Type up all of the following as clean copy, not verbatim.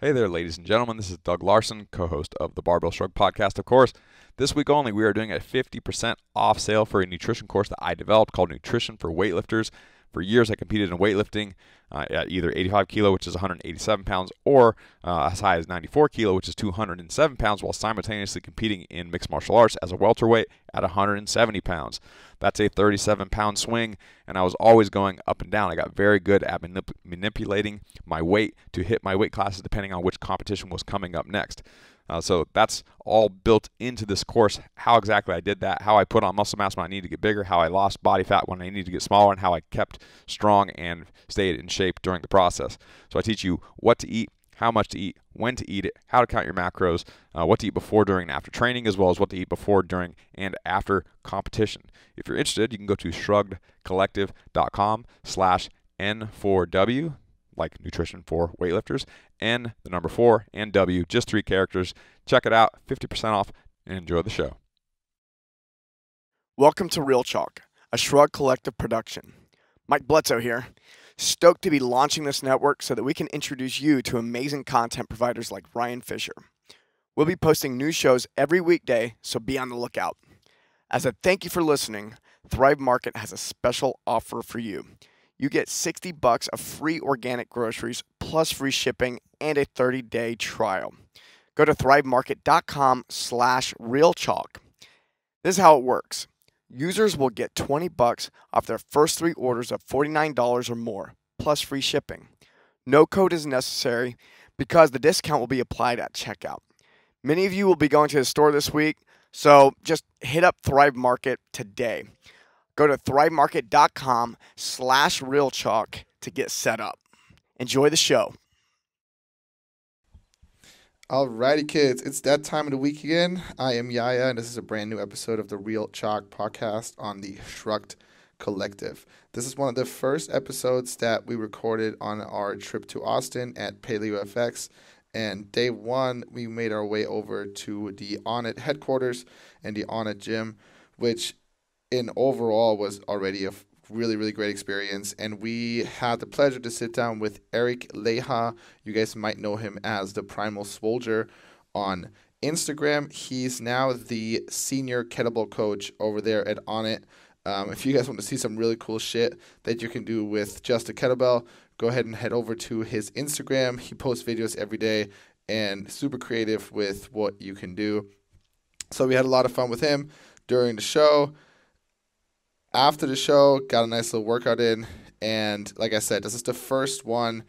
Hey there, ladies and gentlemen. This is Doug Larson, co-host of the Barbell Shrugged podcast, of course. This week only, we are doing a 50% off sale for a nutrition course that I developed called Nutrition for Weightlifters. For years, I competed in weightlifting at either 85 kilo, which is 187 pounds, or as high as 94 kilo, which is 207 pounds, while simultaneously competing in mixed martial arts as a welterweight at 170 pounds. That's a 37-pound swing, and I was always going up and down. I got very good at manipulating my weight to hit my weight classes depending on which competition was coming up next. So that's all built into this course, how exactly I did that, how I put on muscle mass when I needed to get bigger, how I lost body fat when I needed to get smaller, and how I kept strong and stayed in shape during the process. So I teach you what to eat, how much to eat, when to eat it, how to count your macros, what to eat before, during, and after training, as well as what to eat before, during, and after competition. If you're interested, you can go to shruggedcollective.com/N4W, like nutrition for weightlifters, N, the number 4, and W, just 3 characters. Check it out, 50% off, and enjoy the show. Welcome to Real Chalk, a Shrugged Collective production. Mike Bledsoe here. Stoked to be launching this network so that we can introduce you to amazing content providers like Ryan Fisher. We'll be posting new shows every weekday, so be on the lookout. As a thank you for listening, Thrive Market has a special offer for you. You get $60 of free organic groceries plus free shipping and a 30-day trial. Go to thrivemarket.com/realchalk. This is how it works. Users will get $20 off their first 3 orders of $49 or more, plus free shipping. No code is necessary because the discount will be applied at checkout. Many of you will be going to the store this week, so just hit up Thrive Market today. Go to thrivemarket.com/realchalk to get set up. Enjoy the show. Alrighty, kids, it's that time of the week again. I am Yaya, and this is a brand new episode of the Real Chalk podcast on the Shrugged Collective. This is one of the first episodes that we recorded on our trip to Austin at Paleo FX. And day one, we made our way over to the Onnit headquarters and the Onnit gym, which in overall was already a really, really great experience. And we had the pleasure to sit down with Leija. You guys might know him as the Primal Swoldier on Instagram. He's now the senior kettlebell coach over there at Onnit. If you guys want to see some really cool shit that you can do with just a kettlebell, go ahead and head over to his Instagram. He posts videos every day and super creative with what you can do. So we had a lot of fun with him during the show. After the show, got a nice little workout in, and like I said, this is the first one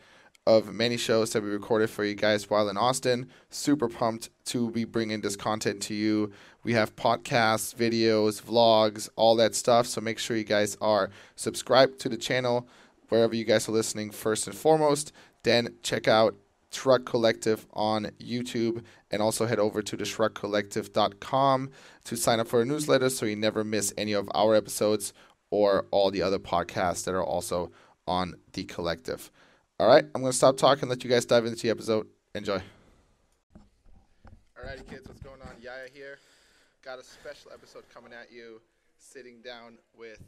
of many shows that we recorded for you guys while in Austin. Super pumped to be bringing this content to you. We have podcasts, videos, vlogs, all that stuff, so make sure you guys are subscribed to the channel wherever you guys are listening first and foremost. Then check out Shrugged Collective on YouTube, and also head over to the shruggedcollective.com to sign up for a newsletter so you never miss any of our episodes or all the other podcasts that are also on the collective. All right, I'm going to stop talking and let you guys dive into the episode. Enjoy. All righty, kids, what's going on? Yaya here. Got a special episode coming at you, sitting down with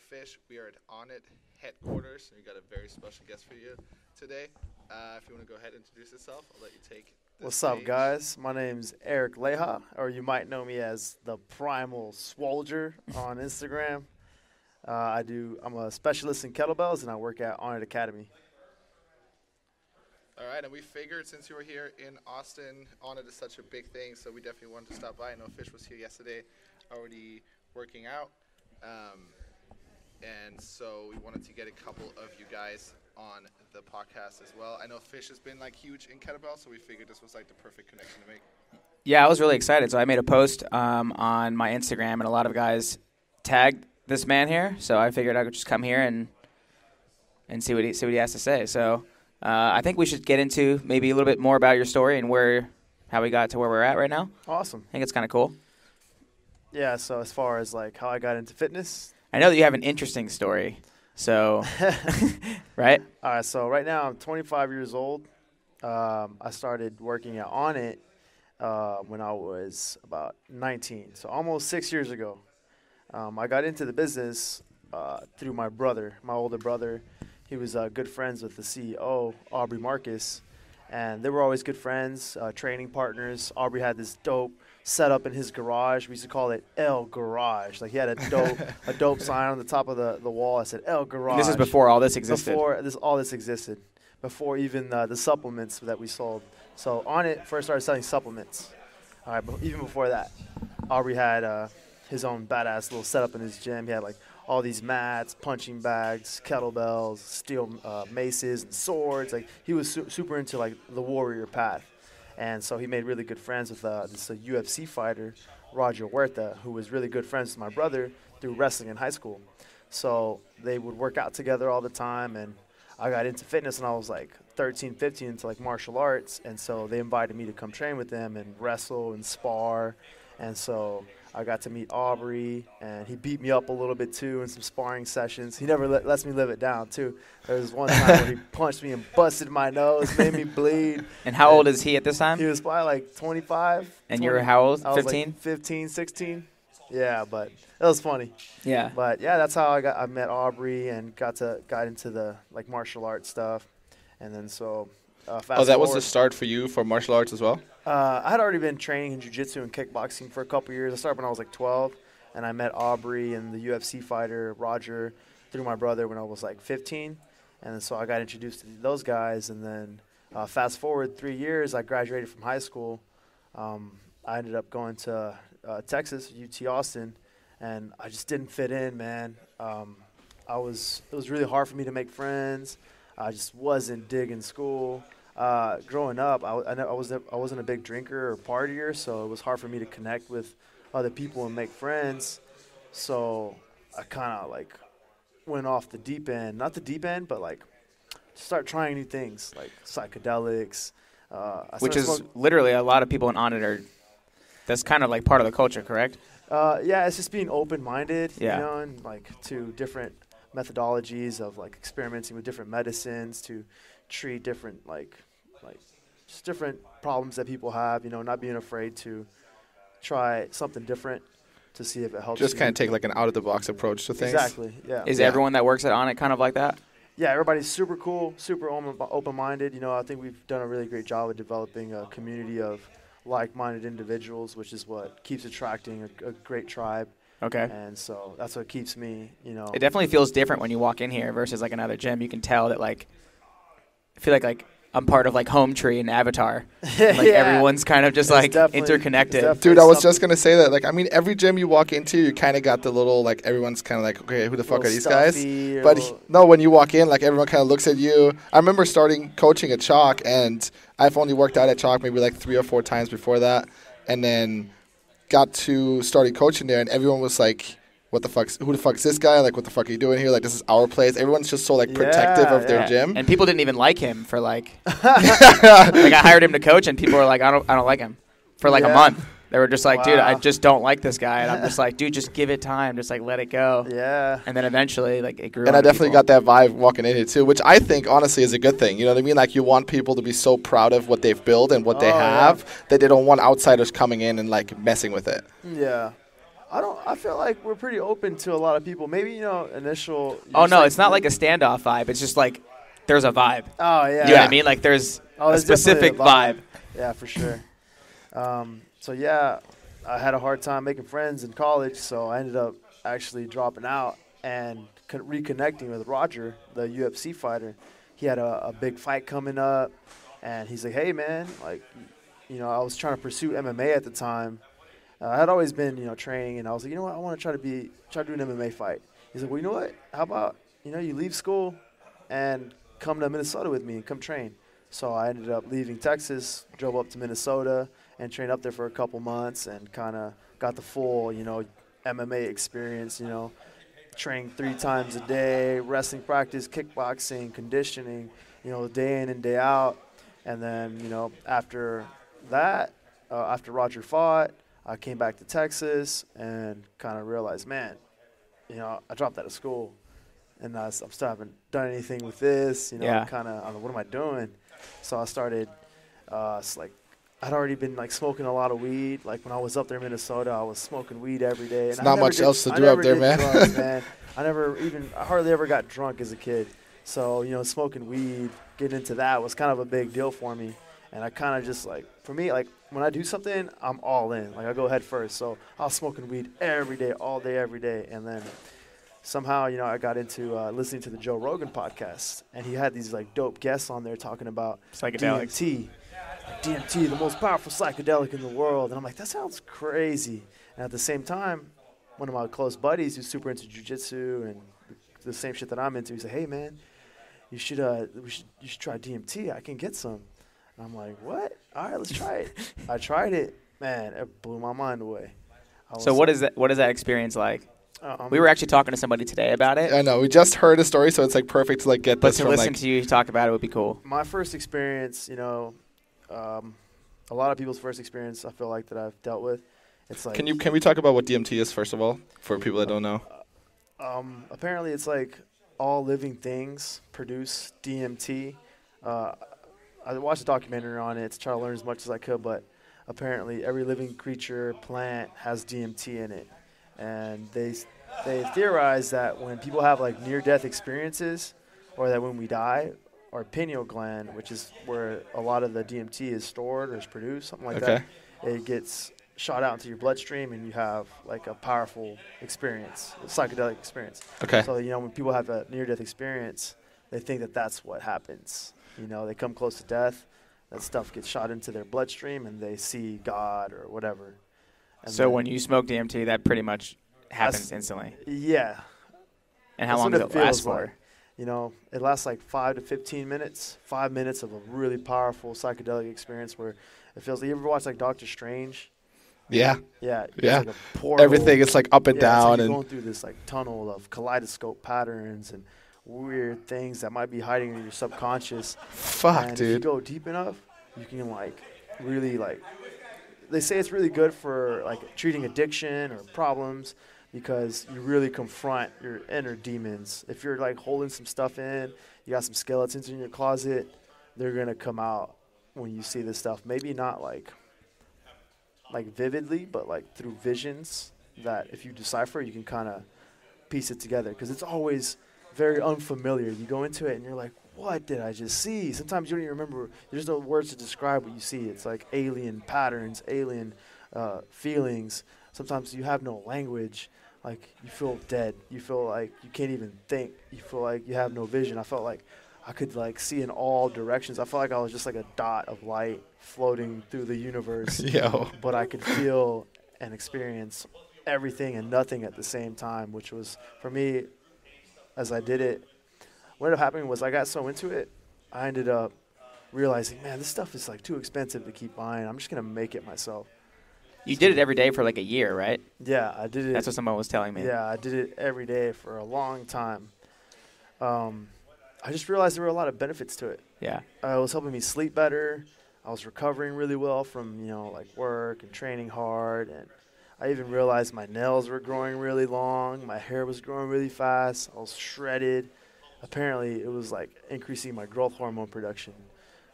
Fitch. We are at Onnit headquarters, and we got a very special guest for you today. If you want to go ahead and introduce yourself, I'll let you take the What's stage. up, guys? My name's Leija, or you might know me as the Primal Swoldier on Instagram. I'm a specialist in kettlebells, and I work at Onnit Academy. All right, and we figured since you were here in Austin, Onnit is such a big thing, so we definitely wanted to stop by. I know Fitch was here yesterday already working out, and so we wanted to get a couple of you guys on the podcast as well. I know Fitch has been like huge in kettlebell, so we figured this was like the perfect connection to make. Yeah, I was really excited. So I made a post on my Instagram, and a lot of guys tagged this man here. So I figured I could just come here and see what he has to say. So I think we should get into maybe a little bit more about your story and how we got to where we're at right now. Awesome. I think it's kind of cool. Yeah, so as far as like how I got into fitness, I know that you have an interesting story. So, right? All right, so right now I'm 25 years old. I started working at Onnit when I was about 19, so almost 6 years ago. I got into the business through my older brother. He was good friends with the CEO, Aubrey Marcus, And they were always good friends, training partners. Aubrey had this dope setup in his garage. We used to call it El Garage. Like he had a dope sign on the top of the wall. I said El Garage. And this is before all this existed. Before all this existed. Before even the supplements that we sold. So Onnit first started selling supplements. All right, but even before that, Aubrey had his own badass little setup in his gym. He had like all these mats, punching bags, kettlebells, steel maces, and swords. Like he was super into like the warrior path, and so he made really good friends with this UFC fighter, Roger Huerta, who was really good friends with my brother through wrestling in high school. So they would work out together all the time, and I got into fitness when I was like 13, 15 into like martial arts, and so they invited me to come train with them and wrestle and spar, and so I got to meet Aubrey, and he beat me up a little bit too in some sparring sessions. He never lets me live it down too. There was one time where he punched me and busted my nose, made me bleed. And how old is he at this time? He was probably like 25. And 20. you were how old? I was 15? like 15, 16. Yeah, but it was funny. Yeah. But yeah, that's how I met Aubrey and got into the like martial arts stuff, and then so. That was the start for you for martial arts as well? I had already been training in jiu-jitsu and kickboxing for a couple years. I started when I was like 12, and I met Aubrey and the UFC fighter Roger through my brother when I was like 15, and then so I got introduced to those guys. And then fast forward 3 years, I graduated from high school. I ended up going to Texas, UT Austin, and I just didn't fit in, man. It was really hard for me to make friends. I just wasn't digging school. Growing up, I wasn't a big drinker or partier, so it was hard for me to connect with other people and make friends. So I kind of like went off the deep end, not the deep end, but like start trying new things like psychedelics. Which is literally a lot of people in Onnit are. That's kind of like part of the culture, correct? Yeah, it's just being open-minded, yeah. You know, and like to different methodologies of like experimenting with different medicines to treat different like just different problems that people have, you know, not being afraid to try something different to see if it helps. Just kind of take like an out of the box approach to things. Exactly. Yeah. Is everyone that works at Onnit kind of like that? Yeah, everybody's super cool, super open-minded. You know, I think we've done a really great job of developing a community of like-minded individuals, which is what keeps attracting a great tribe. Okay. And so that's what keeps me, you know. It definitely feels different when you walk in here versus like another gym. You can tell that like I feel like I'm part of like Home Tree and Avatar. Like everyone's kind of just like interconnected. Dude, I was just gonna say that. Like, I mean, every gym you walk into, you kind of got the little like everyone's kind of like, okay, who the fuck are these guys? But no, when you walk in, like everyone kind of looks at you. I remember starting coaching at Chalk, and I've only worked out at Chalk maybe like 3 or 4 times before that, and then got to starting coaching there, and everyone was like, what the fuck? Who the fuck is this guy? Like, what the fuck are you doing here? Like, this is our place. Everyone's just so like protective of their gym. And people didn't even like him for like, like I hired him to coach, and people were like, I don't like him for like a month. They were just like, dude, I just don't like this guy. And I'm just like, dude, just give it time. Just like let it go. Yeah. And then eventually, like it grew. And I definitely got that vibe walking in here too, which I think honestly is a good thing. You know what I mean? Like you want people to be so proud of what they've built and what they have that they don't want outsiders coming in and like messing with it. Yeah. I feel like we're pretty open to a lot of people. Maybe, you know, initial. Oh, no, it's not like a standoff vibe. It's just like there's a vibe. Oh, yeah. You know what I mean? Like there's a specific vibe. Yeah, for sure. So, yeah, I had a hard time making friends in college, so I ended up actually dropping out and reconnecting with Roger, the UFC fighter. He had a big fight coming up, and he's like, hey, man, like, you know, I was trying to pursue MMA at the time. I had always been, you know, training, and I was like, you know what, I want to try to do an MMA fight. He's like, well, you know what, how about, you know, you leave school and come to Minnesota with me and come train. So I ended up leaving Texas, drove up to Minnesota, and trained up there for a couple months and kind of got the full, you know, MMA experience, you know, training 3 times a day, wrestling practice, kickboxing, conditioning, you know, day in and day out. And then, you know, after that, after Roger fought, I came back to Texas and kind of realized, man, you know, I dropped out of school, and I still haven't done anything with this. You know, I'm kind of, what am I doing? So I started, like, I'd already been like smoking a lot of weed. Like when I was up there in Minnesota, I was smoking weed every day. And not much else to do up there, man. Drugs, man. I hardly ever got drunk as a kid. So, smoking weed, getting into that was kind of a big deal for me. And I kind of just for me, when I do something, I'm all in. Like, I go head first. So I was smoking weed every day, all day, every day. And then somehow, I got into listening to the Joe Rogan podcast. And he had these, dope guests on there talking about Psychedelics. DMT. DMT, the most powerful psychedelic in the world. And I'm like, that sounds crazy. And at the same time, one of my close buddies who's super into jiu-jitsu and the same shit that I'm into, he said, hey, man, you should try DMT. I can get some. And I'm like, what? All right, let's try it. I tried it. Man, it blew my mind away. So what is that experience like? We were actually talking to somebody today about it. I know. We just heard a story, so it's perfect to get but this. But to listen to you talk about it would be cool. My first experience, a lot of people's first experience, I feel like that I've dealt with. It's like. Can we talk about what DMT is first of all for people that don't know? Apparently, it's all living things produce DMT. I watched a documentary on it to try to learn as much as I could, but apparently every living creature, plant has DMT in it. And they theorize that when people have near-death experiences, or that when we die, our pineal gland, which is where a lot of the DMT is stored or is produced, something like that, it gets shot out into your bloodstream and you have a powerful experience, a psychedelic experience. Okay. So, when people have a near-death experience, they think that that's what happens. They come close to death, that stuff gets shot into their bloodstream and they see God or whatever. And so when you smoke DMT, that pretty much happens instantly? Yeah. And how long does it last for? It lasts 5 to 15 minutes, 5 minutes of a really powerful psychedelic experience where it feels like, you ever watch Doctor Strange? Yeah. Yeah. Yeah. It's a portal. Everything is up and down. It's you're going through this tunnel of kaleidoscope patterns and weird things that might be hiding in your subconscious. Fuck, and dude. if you go deep enough, you can really they say it's really good for treating addiction or problems because you really confront your inner demons. If you're holding some stuff in, you got some skeletons in your closet, they're going to come out when you see this stuff. Maybe not vividly, but through visions that if you decipher, you can kind of piece it together because it's always very unfamiliar. You go into it and you're like, what did I just see? Sometimes you don't even remember. There's no words to describe what you see. It's alien patterns, alien feelings. Sometimes you have no language. You feel dead. You feel like you can't even think. You feel like you have no vision. I felt like I could see in all directions. I felt like I was just a dot of light floating through the universe. Yo. But I could feel and experience everything and nothing at the same time, which was, for me, as I did it, what ended up happening was I got so into it, I ended up realizing, man, this stuff is too expensive to keep buying. I'm just going to make it myself. You did it every day for a year, right? Yeah, I did it. That's what someone was telling me. Yeah, I did it every day for a long time. I just realized there were a lot of benefits to it. Yeah. It was helping me sleep better. I was recovering really well from, work and training hard. And I even realized my nails were growing really long. My hair was growing really fast. I was shredded. Apparently, it was increasing my growth hormone production.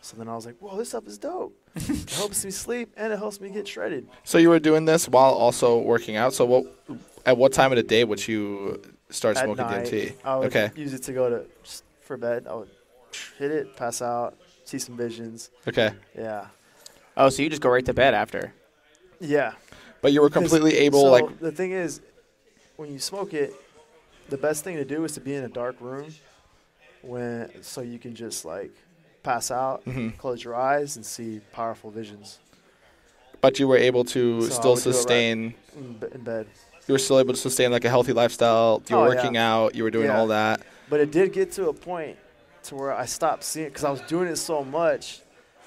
So then I was like, whoa, this stuff is dope. It helps me sleep and it helps me get shredded. So you were doing this while also working out. So at what time of the day would you start smoking DMT? I would use it to go for bed. I would hit it, pass out, see some visions. Okay. Yeah. Oh, so you just go right to bed after? Yeah. But you were completely able, so the thing is, when you smoke it, the best thing to do is to be in a dark room so you can just pass out, close your eyes, and see powerful visions. But you were able to still sustain in bed. You were still able to sustain a healthy lifestyle. You were working out. You were doing all that. But it did get to a point to where I stopped seeing it because I was doing it so much.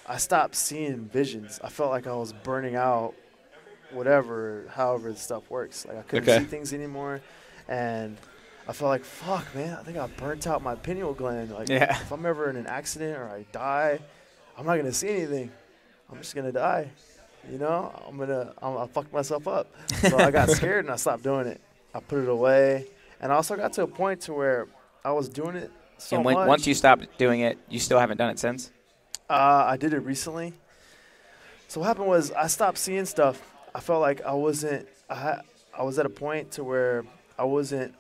I stopped seeing visions. I felt like I was burning out, however the stuff works. I couldn't see things anymore, and I felt like, fuck, man, I think I burnt out my pineal gland. If I'm ever in an accident or I die, I'm not gonna see anything. I'm just gonna die. I'll fuck myself up. So I got scared and I stopped doing it. I put it away, and I also got to a point to where I was doing it so much. Once you stopped doing it, you still haven't done it since? I did it recently. So what happened was I stopped seeing stuff. I felt like I was at a point to where I wasn't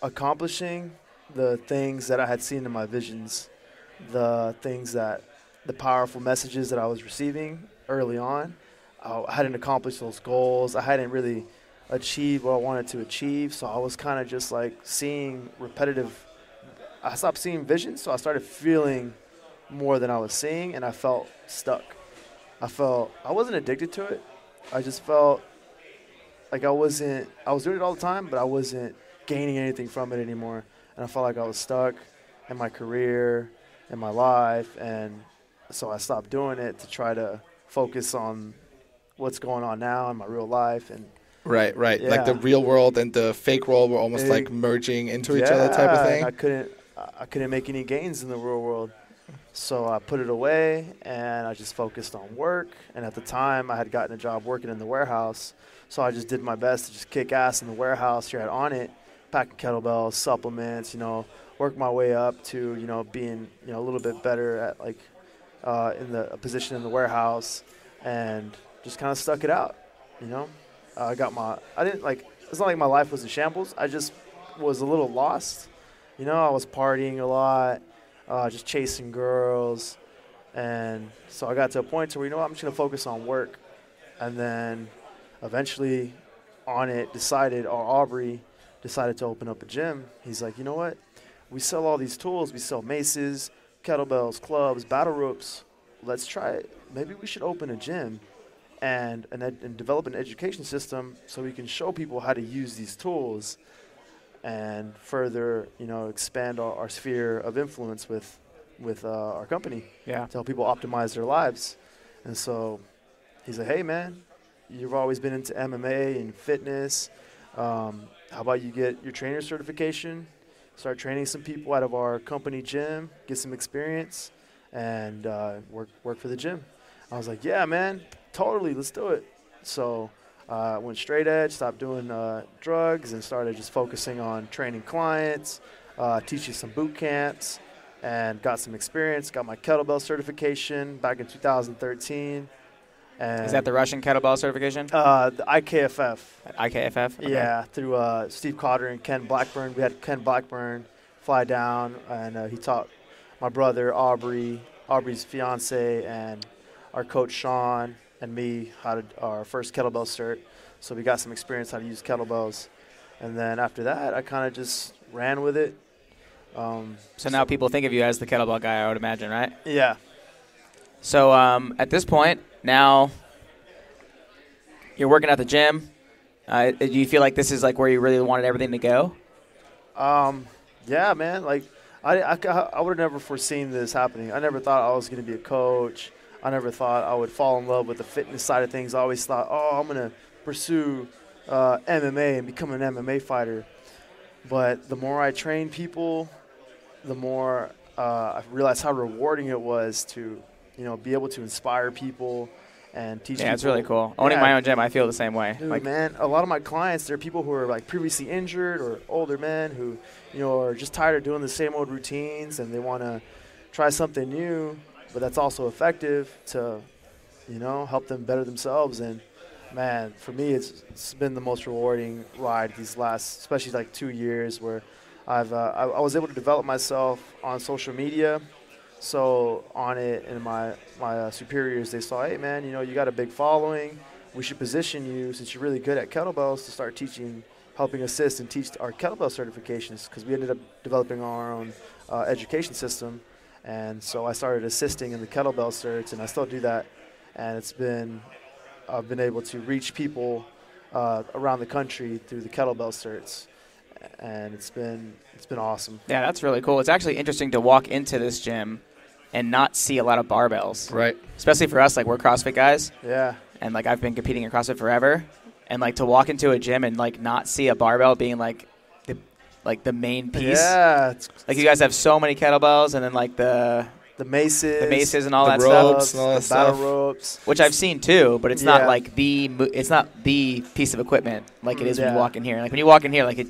accomplishing the things that I had seen in my visions, the powerful messages that I was receiving early on. I hadn't accomplished those goals. I hadn't really achieved what I wanted to achieve, so I was kind of just like seeing repetitive. I stopped seeing visions, so I started feeling more than I was seeing, and I felt stuck. I wasn't addicted to it. I just felt like I was doing it all the time, but I wasn't gaining anything from it anymore. And I felt like I was stuck in my career, in my life, and so I stopped doing it to try to focus on what's going on now in my real life. And Right. Yeah. Like the real world and the fake world were almost like merging into each other type of thing. And I couldn't make any gains in the real world. So I put it away, and I just focused on work. And at the time, I had gotten a job working in the warehouse. So I just did my best to just kick ass in the warehouse here at Onnit, packing kettlebells, supplements, work my way up to, being, a little bit better at in a position in the warehouse, and just kind of stuck it out, it's not like my life was in shambles. I just was a little lost. I was partying a lot, just chasing girls. And so I got to a point where, I'm just going to focus on work. And then eventually Aubrey decided to open up a gym. He's like, you know what? We sell all these tools. We sell maces, kettlebells, clubs, battle ropes. Let's try it. Maybe we should open a gym and develop an education system so we can show people how to use these tools and further, expand our sphere of influence with our company. Yeah. To help people optimize their lives. And so he's like, hey, man, you've always been into MMA and fitness. How about you get your trainer certification, start training some people out of our company gym, get some experience, and work for the gym. I was like, yeah, man, totally, let's do it. So I went straight edge, stopped doing drugs, and started just focusing on training clients, teaching some boot camps, and got some experience, got my kettlebell certification back in 2013. And Is that the Russian kettlebell certification? The IKFF. IKFF? Okay. Yeah, through Steve Cotter and Ken Blackburn. We had Ken Blackburn fly down, and he taught my brother Aubrey's fiance, and our coach Sean and me how to our first kettlebell cert. So we got some experience how to use kettlebells. And then after that, I kind of just ran with it. So now people think of you as the kettlebell guy, I would imagine, right? Yeah. So at this point, now you're working at the gym. Do you feel like this is like where you really wanted everything to go? Yeah, man. Like I would have never foreseen this happening. I never thought I was going to be a coach. I never thought I would fall in love with the fitness side of things. I always thought, I'm going to pursue MMA and become an MMA fighter. But the more I trained people, the more I realized how rewarding it was to, be able to inspire people and teach people. Yeah, it's really cool. Owning my own gym, I feel the same way. Dude, man, a lot of my clients, they're people who are like previously injured or older men who, are just tired of doing the same old routines, and they want to try something new, but that's also effective to, help them better themselves. And man, for me, it's been the most rewarding ride these last, especially like 2 years, where I was able to develop myself on social media. So Onnit and my superiors, they saw, hey man, you got a big following. We should position you, since you're really good at kettlebells, to start helping assist and teach our kettlebell certifications, because we ended up developing our own education system. And so I started assisting in the kettlebell certs, and I still do that. And I've been able to reach people around the country through the kettlebell certs, and it's been awesome. Yeah, that's really cool. It's actually interesting to walk into this gym and not see a lot of barbells. Right. Especially for us, like we're CrossFit guys. Yeah. And like I've been competing in CrossFit forever, and like to walk into a gym and like not see a barbell being like the main piece. Yeah. Like you guys have so many kettlebells, and then like the maces and all that ropes stuff, and all that the stuff. battle ropes, which I've seen too, but it's not Yeah. like it's not the piece of equipment like it is when Yeah. you walk in here. Like when you walk in here, like you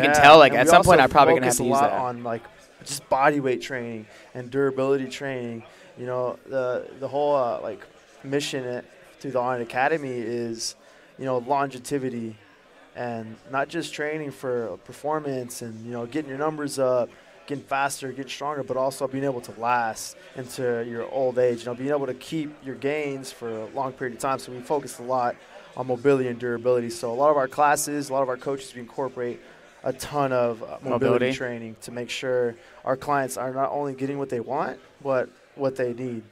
can Yeah, tell like and at we some point also I'm probably gonna have focus to a use lot that. on like just body weight training and durability training. The whole like mission through the Onnit Academy is longevity and not just training for performance and, you know, getting your numbers up, getting faster, getting stronger, but also being able to last into your old age, you know, being able to keep your gains for a long period of time. So we focus a lot on mobility and durability. So a lot of our classes, a lot of our coaches, we incorporate a ton of mobility training to make sure our clients are not only getting what they want, but what they need.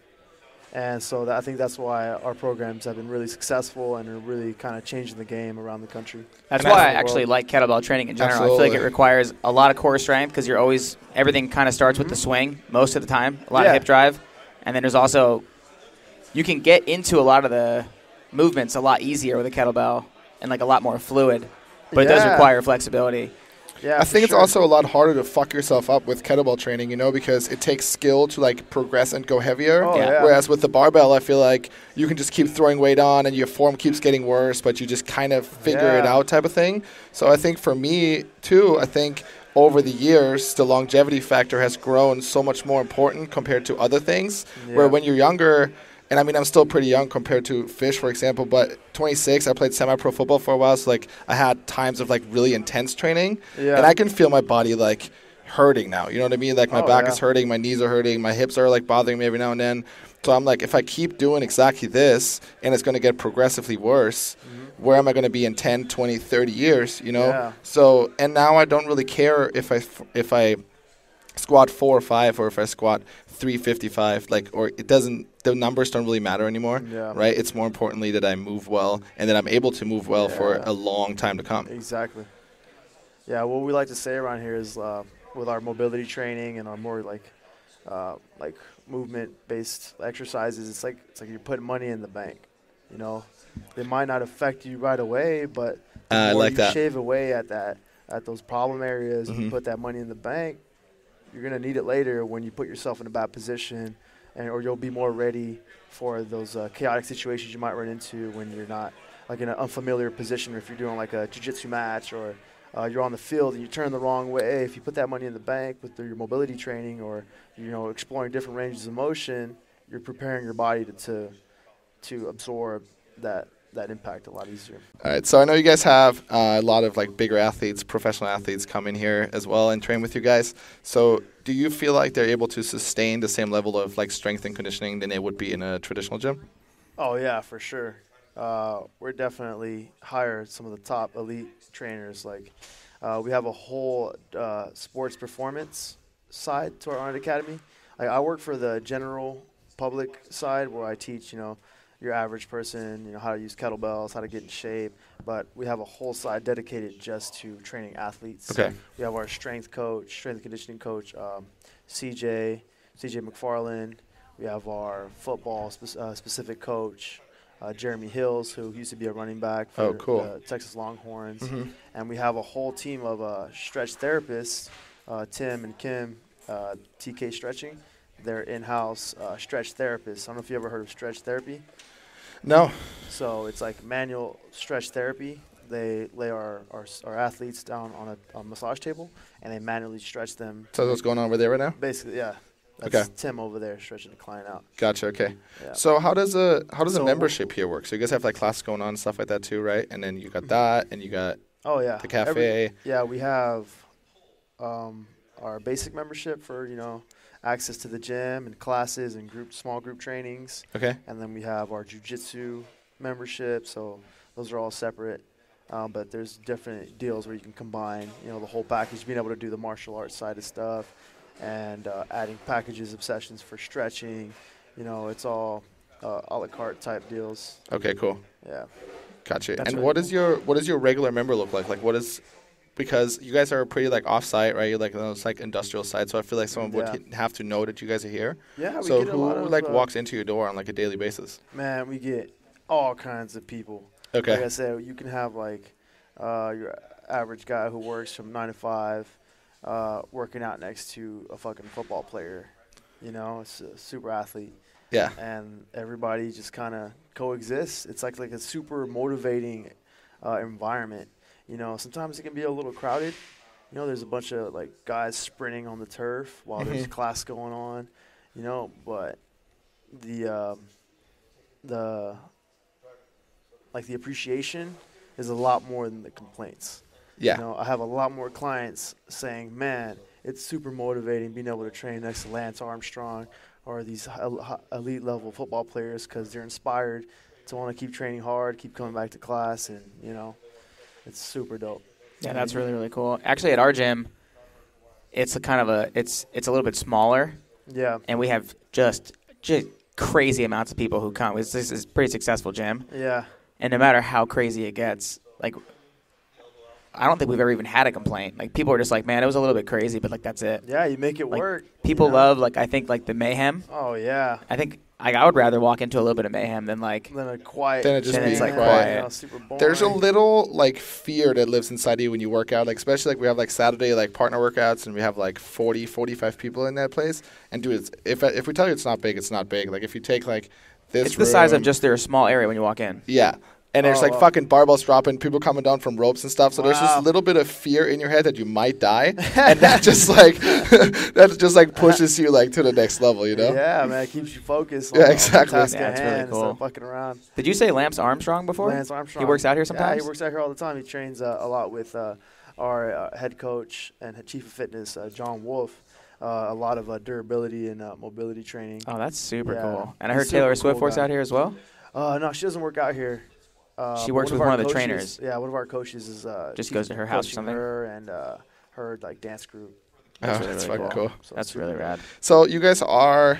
And so I think that's why our programs have been really successful and are really kind of changing the game around the country. That's why I actually like kettlebell training in general. Absolutely. I feel like it requires a lot of core strength because you're always – everything kind of starts with the swing most of the time, a lot of hip drive. And then there's also – you can get into a lot of the movements a lot easier with a kettlebell and like a lot more fluid. But it does require flexibility. Yeah, I think it's also a lot harder to fuck yourself up with kettlebell training, you know, because it takes skill to like progress and go heavier. Whereas with the barbell, I feel like you can just keep throwing weight on and your form keeps getting worse, but you just kind of figure it out type of thing. So I think for me too, I think over the years, the longevity factor has grown so much more important compared to other things. Where when you're younger, and I mean, I'm still pretty young compared to Fitch, for example, but 26, I played semi-pro football for a while, so like I had times of like really intense training, and I can feel my body like hurting now. You know what I mean? Like my back is hurting, my knees are hurting, my hips are like bothering me every now and then. So I'm like, if I keep doing exactly this, and it's going to get progressively worse, where am I going to be in 10, 20, 30 years? You know? So, and now I don't really care if I squat 4 or 5 or if I squat 355, like, or it doesn't, the numbers don't really matter anymore, right? It's more importantly that I move well and that I'm able to move well for a long time to come. Exactly. Yeah, what we like to say around here is with our mobility training and our more like movement-based exercises, it's like you're putting money in the bank. You know, they might not affect you right away, but the more you shave away at those problem areas and you put that money in the bank, you're going to need it later when you put yourself in a bad position, or you'll be more ready for those chaotic situations you might run into when you're not like in an unfamiliar position, or if you're doing like a jiu-jitsu match, or you're on the field and you turn the wrong way. If you put that money in the bank with your mobility training, or, you know, exploring different ranges of motion, you're preparing your body to absorb that impact a lot easier. All right, so I know you guys have a lot of like bigger athletes, professional athletes come in here as well and train with you guys. So do you feel like they're able to sustain the same level of like strength and conditioning than they would be in a traditional gym? Oh yeah, for sure. We're definitely hire some of the top elite trainers. Like we have a whole sports performance side to our Onnit Academy. I work for the general public side where I teach, you know, your average person, you know, how to use kettlebells, how to get in shape. But we have a whole side dedicated just to training athletes. Okay. We have our strength and conditioning coach, CJ McFarland. We have our football specific coach, Jeremy Hills, who used to be a running back for the Texas Longhorns. And we have a whole team of stretch therapists, Tim and Kim, TK Stretching. They're in-house stretch therapists. I don't know if you ever heard of stretch therapy. No. So it's like manual stretch therapy. They lay our athletes down on a massage table, and they manually stretch them. So what's going on over there right now? Basically, yeah. That's Tim over there stretching the client out. Gotcha. Okay. Yeah. So how does a membership here work? So you guys have like classes going on and stuff like that too, right? And then you got that, and you got the cafe. We have our basic membership for, you know, access to the gym and classes and small group trainings. Okay. And then we have our jiu-jitsu membership. So those are all separate. But there's different deals where you can combine, you know, the whole package, being able to do the martial arts side of stuff, and adding packages of sessions for stretching. You know, it's all a la carte type deals. Okay, cool. Yeah. Gotcha. That's and really what does your regular member look like? Like, what is, because you guys are pretty like off-site, right? You're like on those like industrial side, so I feel like someone would have to know that you guys are here. Yeah, we so get a lot of, who like walks into your door on like a daily basis? Man, we get all kinds of people. Okay. Like I said, you can have like your average guy who works from 9 to 5, working out next to a fucking football player. You know, it's a super athlete. Yeah. And everybody just kind of coexists. It's like a super motivating environment. You know, sometimes it can be a little crowded. You know, there's a bunch of like guys sprinting on the turf while there's class going on. You know, but the appreciation is a lot more than the complaints. Yeah. You know, I have a lot more clients saying, man, it's super motivating being able to train next to Lance Armstrong or these elite level football players because they're inspired to want to keep training hard, keep coming back to class, and, you know, it's super dope. Yeah, that's really, really cool. Actually, at our gym, it's it's a little bit smaller. Yeah. And we have just crazy amounts of people who come. This is a pretty successful gym. Yeah. And no matter how crazy it gets, like, I don't think we've ever even had a complaint. Like, people are just like, man, it was a little bit crazy, but, like, that's it. Yeah, you make it like, work. People you know? love, like, I think, like, the mayhem. Oh, yeah. I think I would rather walk into a little bit of mayhem than, like, Then a quiet. Then it just being it's like quiet. You know, super boring. There's a little like fear that lives inside you when you work out, like especially like we have like Saturday like partner workouts and we have like 40, 45 people in that place. And dude, if we tell you it's not big, it's not big. Like if you take like this, it's the size of just their small area when you walk in. Yeah. And there's like fucking barbells dropping, people coming down from ropes and stuff. So there's this little bit of fear in your head that you might die, and that just like pushes you like to the next level, you know? Yeah, man, it keeps you focused. Yeah, exactly. Task Yeah, at it's hand really cool. Instead of fucking around. Did you say Lance Armstrong before? Lance Armstrong. He works out here sometimes? Yeah, he works out here all the time. He trains a lot with our head coach and chief of fitness, John Wolf. A lot of durability and mobility training. Oh, that's super Yeah. cool. And I He's heard Taylor super Swift cool works guy. out here as well? No, she doesn't work out here. She works with our one of the coaches- trainers. Yeah, one of our coaches is Just goes to her house or coaching something? Her and her like dance group. That's really, really fucking cool. So That's really rad. So you guys are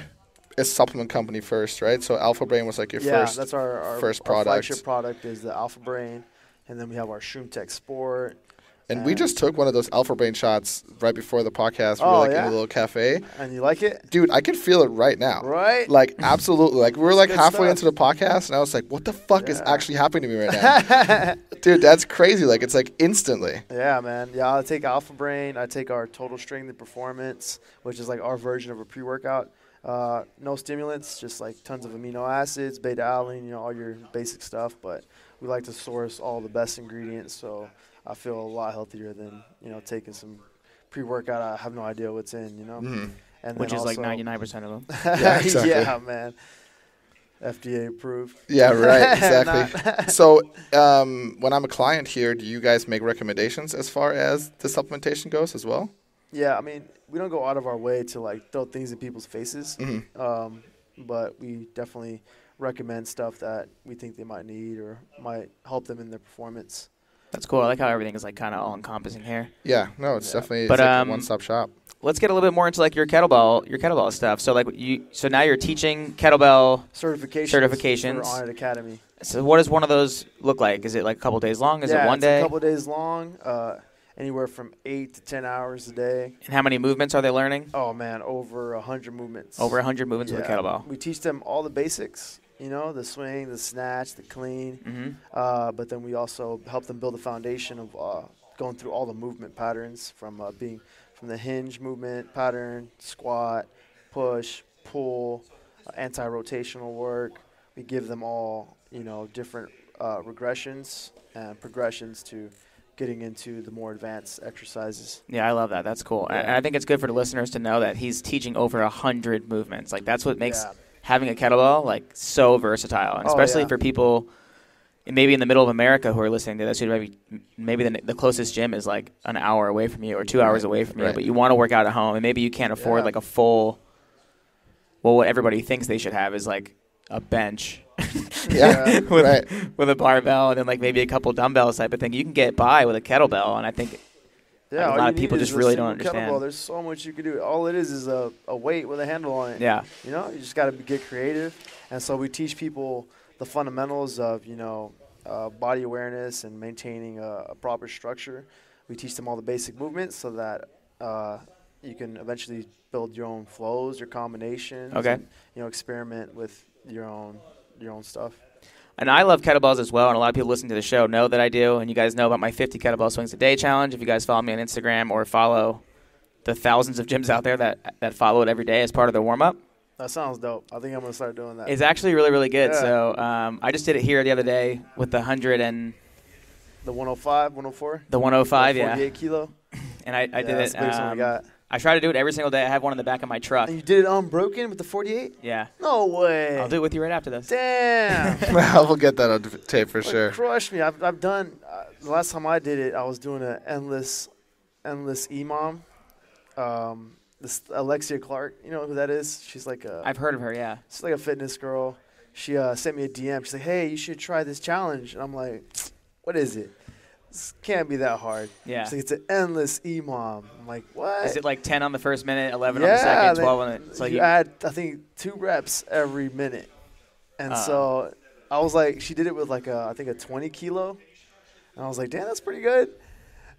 a supplement company first, right? So Alpha Brain was like your first. that's our first our product. flagship product is the Alpha Brain, and then we have our Shroom Tech Sport. And we just took one of those Alpha Brain shots right before the podcast. We were like in a little cafe. And you like it? Dude, I can feel it right now. Right? Like, absolutely. Like, we were like good halfway stuff. into the podcast, and I was like, what the fuck is actually happening to me right now? Dude, that's crazy. Like, it's like instantly. Yeah, man. Yeah, I take Alpha Brain. I take our Total Strength and Performance, which is like our version of a pre-workout. No stimulants, just like tons of amino acids, beta-alanine, you know, all your basic stuff. But we like to source all the best ingredients, so I feel a lot healthier than, you know, taking some pre-workout. I have no idea what's in, you know. Mm-hmm. And Which then is like also- 99% of them. Yeah, exactly. Yeah, man. FDA approved. Yeah, right. Exactly. So, when I'm a client here, do you guys make recommendations as far as the supplementation goes as well? Yeah, I mean, we don't go out of our way to like throw things in people's faces, Mm-hmm. but we definitely recommend stuff that we think they might need or might help them in their performance. That's cool. I like how everything is like kind of all encompassing here. Yeah, no, it's definitely But, it's like a one-stop shop. Let's get a little bit more into like your kettlebell stuff. So like so now you're teaching kettlebell Certifications Certifications. for Onnit Academy. So what does one of those look like? Is it like a couple days long? Is it one it's day? a couple days long, anywhere from 8 to 10 hours a day. And how many movements are they learning? Oh, man, over 100 movements. Over 100 movements with a kettlebell. We teach them all the basics, you know, the swing, the snatch, the clean. Mm-hmm. But then we also help them build a foundation of going through all the movement patterns from the hinge movement pattern, squat, push, pull, anti-rotational work. We give them all, you know, different regressions and progressions to getting into the more advanced exercises. Yeah, I love that. That's cool. Yeah. And I think it's good for the listeners to know that he's teaching over 100 movements. Like that's what makes having a kettlebell like so versatile, and especially for people maybe in the middle of America who are listening to this. Who maybe the closest gym is like an hour away from you or 2 hours away from you, but you want to work out at home, and maybe you can't afford like a full. Well, what everybody thinks they should have is like a bench. with a barbell and then like maybe a couple dumbbells type of thing. You can get by with a kettlebell, and I think a lot of people just really don't understand. Kettlebell. There's so much you can do. All it is a weight with a handle on it. Yeah. You know, you just got to get creative. And so we teach people the fundamentals of, you know, body awareness and maintaining a proper structure. We teach them all the basic movements so that you can eventually build your own flows, your combinations. Okay. And, you know, experiment with your own stuff. And I love kettlebells as well, and a lot of people listening to the show know that I do, and you guys know about my 50 kettlebell swings a day challenge. If you guys follow me on Instagram or follow the thousands of gyms out there that follow it every day as part of their warm-up. That sounds dope. I think I'm going to start doing that. It's actually really, really good. Yeah. So I just did it here the other day with the 100 and... The 105, 104? The 105, 48 kilo? And I did that's it. the biggest one we got. I try to do it every single day. I have one in the back of my truck. And you did it unbroken with the 48? Yeah. No way. I'll do it with you right after this. Damn. We'll get that on tape for sure. Crush me. I've done the last time I did it, I was doing an endless EMOM. This Alexia Clark, you know who that is? She's like a. I've heard of her. Yeah. She's like a fitness girl. She sent me a DM. She's like, "Hey, you should try this challenge." And I'm like, "What is it? This can't be that hard." Yeah. She's like, "It's an endless EMOM." I'm like, "What?" Is it like 10 on the first minute, 11 on the second, 12 on the? So you add, I think, 2 reps every minute, and so I was like, she did it with like I think a 20 kilo, and I was like, "Damn, that's pretty good."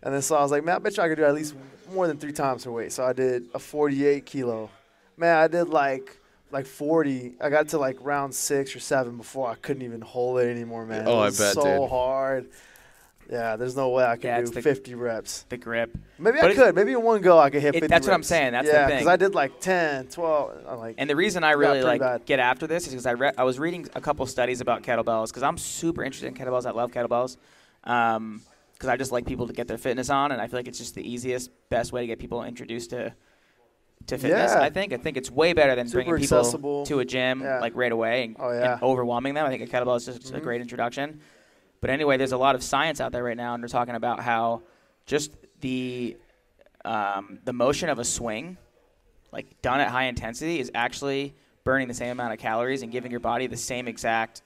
And then so I was like, "Man, I bet you I could do at least more than 3 times her weight." So I did a 48 kilo. Man, I did like 40. I got to like round 6 or 7 before I couldn't even hold it anymore, man. Oh, it was I bet, so dude. hard. Yeah, there's no way I could do 50 reps. The grip. Maybe I could. Maybe in one go I could hit 50 That's reps. what I'm saying. That's the yeah, thing. because I did like 10, 12. I'm like, and the reason I really pretty bad. get after this is because I was reading a couple studies about kettlebells because I'm super interested in kettlebells. I love kettlebells because I just like people to get their fitness on, and I feel like it's just the easiest, best way to get people introduced to fitness. Yeah. I think it's way better than Super bringing people accessible. to a gym like right away and overwhelming them. I think a kettlebell is just a great introduction. But anyway, there's a lot of science out there right now, and they're talking about how just the motion of a swing, like done at high intensity, is actually burning the same amount of calories and giving your body the same exact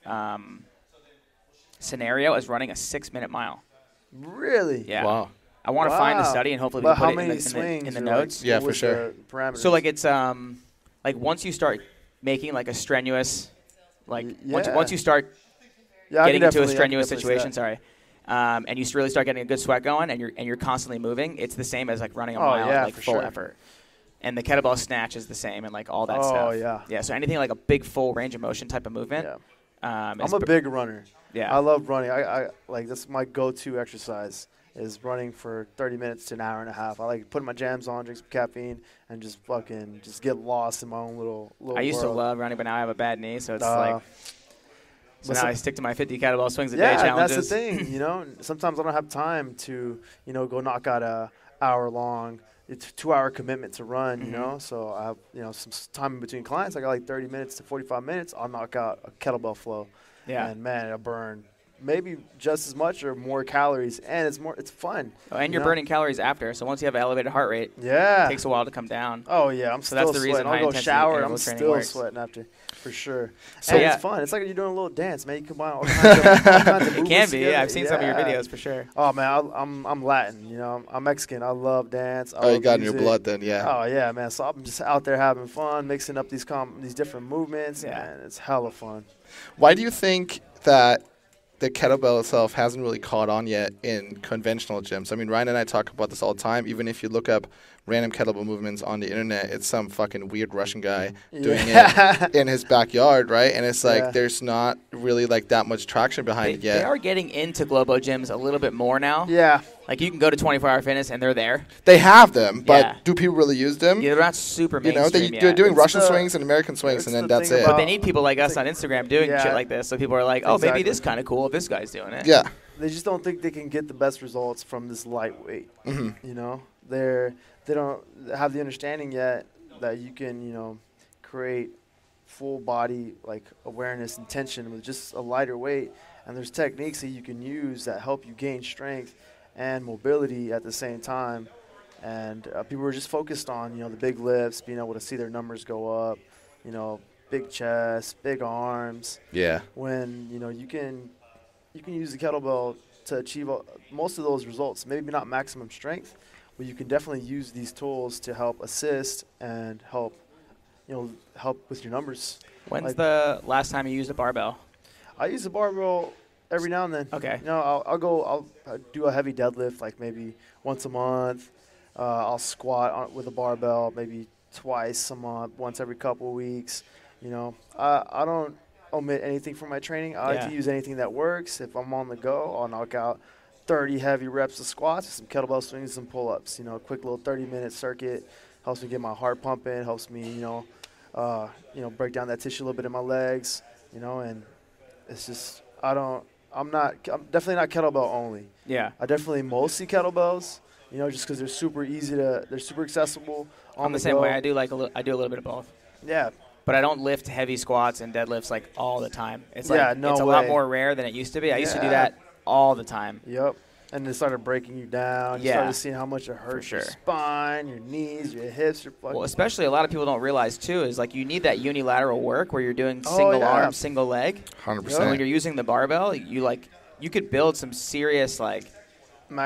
scenario as running a 6-minute mile. Really? Yeah. Wow. I want to find the study and hopefully we can put it in the notes. Yeah, for sure. So like it's like once you start making like a strenuous, like once you start getting into a strenuous situation, and you really start getting a good sweat going and you're constantly moving, it's the same as like running a mile at like full effort. And the kettlebell snatch is the same and like all that stuff. Yeah. So anything like a big full range of motion type of movement. Yeah. I'm a big runner. Yeah. I love running. I like that's my go-to exercise is running for 30 minutes to an hour and a half. I like putting my jams on, drink some caffeine, and just get lost in my own little I used to love running, but now I have a bad knee, so it's like. So now I stick to my 50 kettlebell swings a day challenges. That's the thing, you know. Sometimes I don't have time to, go knock out a hour-long, 2-hour commitment to run, you know. So I have, some time in between clients. I got like 30 minutes to 45 minutes. I'll knock out a kettlebell flow. Yeah. And, man, it'll burn maybe just as much or more calories, and it's fun. Oh, and you're burning calories after. So once you have an elevated heart rate, it takes a while to come down. Oh, yeah. I'm still that's the reason I'll go shower, I'm still sweating after. For sure. So and it's fun. It's like you're doing a little dance, man. You combine all kinds of movements. It can be. Yeah, I've seen some of your videos for sure. Oh man, I'm Latin. I'm Mexican. I love dance. You got in your blood then, yeah. Oh yeah, man. So I'm just out there having fun, mixing up these different movements. Yeah, man, it's hella fun. Why do you think that the kettlebell itself hasn't really caught on yet in conventional gyms? I mean, Ryan and I talk about this all the time. Even if you look up random kettlebell movements on the internet, it's some fucking weird Russian guy doing it in his backyard, right? And it's like there's not really like that much traction behind it yet. They are getting into Globo gyms a little bit more now. Yeah. Like you can go to 24-hour fitness and they're there. They have them, but do people really use them? Yeah, they're not super mainstream they're doing Russian swings and American swings, and then that's it. But they need people like us on Instagram doing shit like this, so people are like, oh, maybe this is kind of cool if this guy's doing it. Yeah. They just don't think they can get the best results from this lightweight. You know, they don't have the understanding yet that you can, create full body like awareness and tension with just a lighter weight. And there's techniques that you can use that help you gain strength and mobility at the same time. And people are just focused on, the big lifts, being able to see their numbers go up, big chest, big arms. Yeah. When, you can use the kettlebell to achieve most of those results. Maybe not maximum strength, but you can definitely use these tools to help assist and help with your numbers. When's the last time you used a barbell? I use a barbell every now and then. Okay. I'll do a heavy deadlift like maybe once a month. I'll squat with a barbell maybe twice a month, once every couple of weeks. I don't omit anything from my training. I like to use anything that works. If I'm on the go, I'll knock out 30 heavy reps of squats, some kettlebell swings, some pull-ups. A quick little 30-minute circuit helps me get my heart pumping, helps me, break down that tissue a little bit in my legs, and it's just I'm definitely not kettlebell only. Yeah. I definitely mostly kettlebells, You know, just because they're super they're super accessible. I'm the same way. I do a little bit of both. Yeah. But I don't lift heavy squats and deadlifts like all the time. It's like no it's a way. lot more rare than it used to be. I used to do that all the time. Yep. And it started breaking you down. You started seeing how much it hurts your spine, your knees, your hips, your fucking. Well, especially a lot of people don't realize too is like you need that unilateral work where you're doing single arm, single leg. 100%. So when you're using the barbell, you could build some serious like